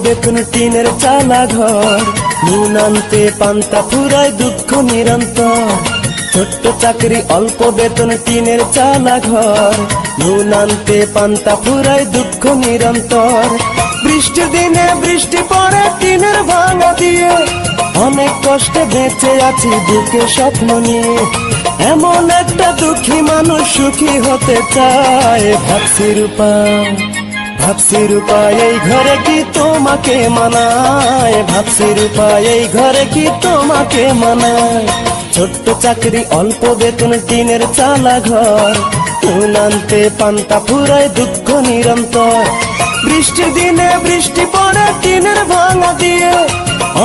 বেতন টিনের চালা ঘর, নুন আনতে পান্তা ফুরায় দুঃখ নিরন্তর। ছোট্ট চাকরি অল্প বেতন টিনের চালা ঘর, নুন আনতে পান্তা ফুরায় দুঃখ নিরন্তর। বৃষ্টির দিনে বৃষ্টি পড়ে টিনের ভাঙা দিয়ে, অনেক কষ্টে বেঁচে আছি বুকে স্বপ্ন নিয়ে। এমন একটা দুঃখী মানুষ সুখী হতে চায়, ভাবছি রূপা ভাবছি রূপা এই ঘরে কি তোমাকে মানায়, ভাবছি রূপা এই ঘরে কি তোমাকে মানায়। ছোট্ট চাকরি অল্প বেতন টিনের চালা ঘর, নুন আনতে পান্তা ফুরায় দুঃখ নিরন্তর। বৃষ্টির দিনে বৃষ্টি পড়ে টিনের ভাঙা দিয়ে,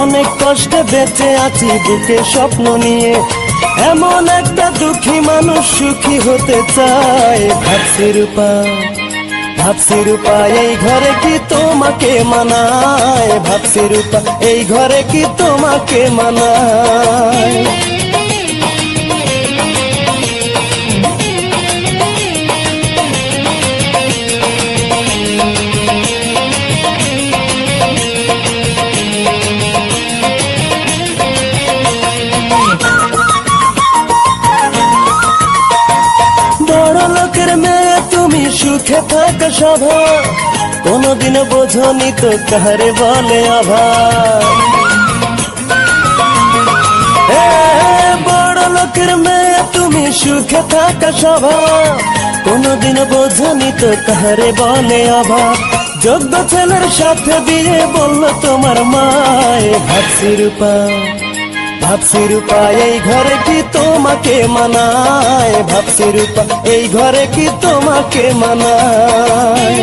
অনেক কষ্টে বেঁচে আছি বুকে স্বপ্ন নিয়ে। এমন একটা দুঃখী মানুষ সুখী হতে চায়, ভাবছি রূপা ভাবছি রূপা এই ঘরে কি তোমাকে মানায়, ভাবছি রূপা এই ঘরে কি তোমাকে মানায়। বড় লোকের মেয়ে তুমি সুখে থাকা স্বভাব, কোনদিন বোঝনি তো কারে বলে অভাব। বড় লোকের মেয়ে তুমি সুখে থাকা স্বভাব, কোনদিন বোঝনি তো কারে বলে অভাব। যোগ্য ছেলের সাথে বিয়ে বলল তোমার মায়, ভাবছি রূপা ভাবছি রূপা এই ঘরে কি তোমাকে মানায়, ভাবছি রূপা এই ঘরে কি তোমাকে মানায়।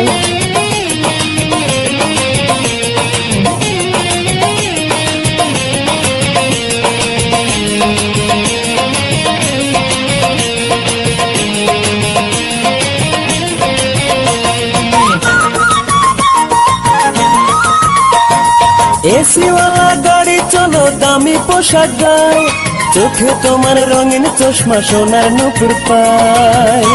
এসিওয়ালা গাড়ি চলো দামি পোশাক গায়, চোখে তোমার রঙিন চশমা সোনার নুপুর পায়।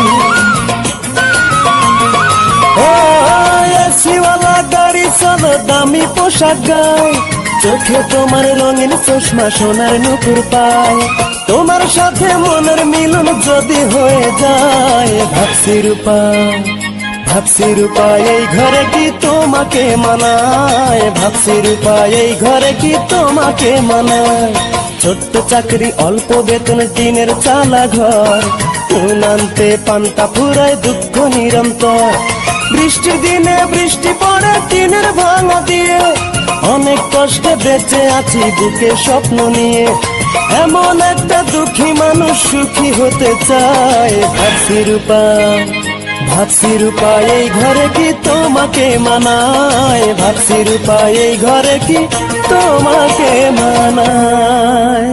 এসিওয়ালা গাড়ি চলো দামি পোশাক গায়, চোখে তোমার রঙিন চশমা সোনার নুপুর পায়। তোমার সাথে মনের মিলন যদি হয়ে যায়, ভাবছি রূপা ভাবছি রূপা এই ঘরে কি তোমাকে মানায়, ভাবছি রূপা এই ঘরে কি তোমাকে মানায়। ছোট্ট চাকরি অল্প বেতন টিনের চালা ঘর, নুন আনতে পান্তা ফুরায় দুঃখ নিরন্তর। বৃষ্টির দিনে বৃষ্টি পড়ে টিনের ভাঙা দিয়ে, অনেক কষ্টে বেঁচে আছি বুকে স্বপ্ন নিয়ে। এমন একটা দুঃখী মানুষ সুখী হতে চায়, ভাবছি রূপা ভাবছি রূপা এই ঘরে কি তোমাকে মানায়, ভাবছি রূপা এই ঘরে কি তোমাকে মানায়।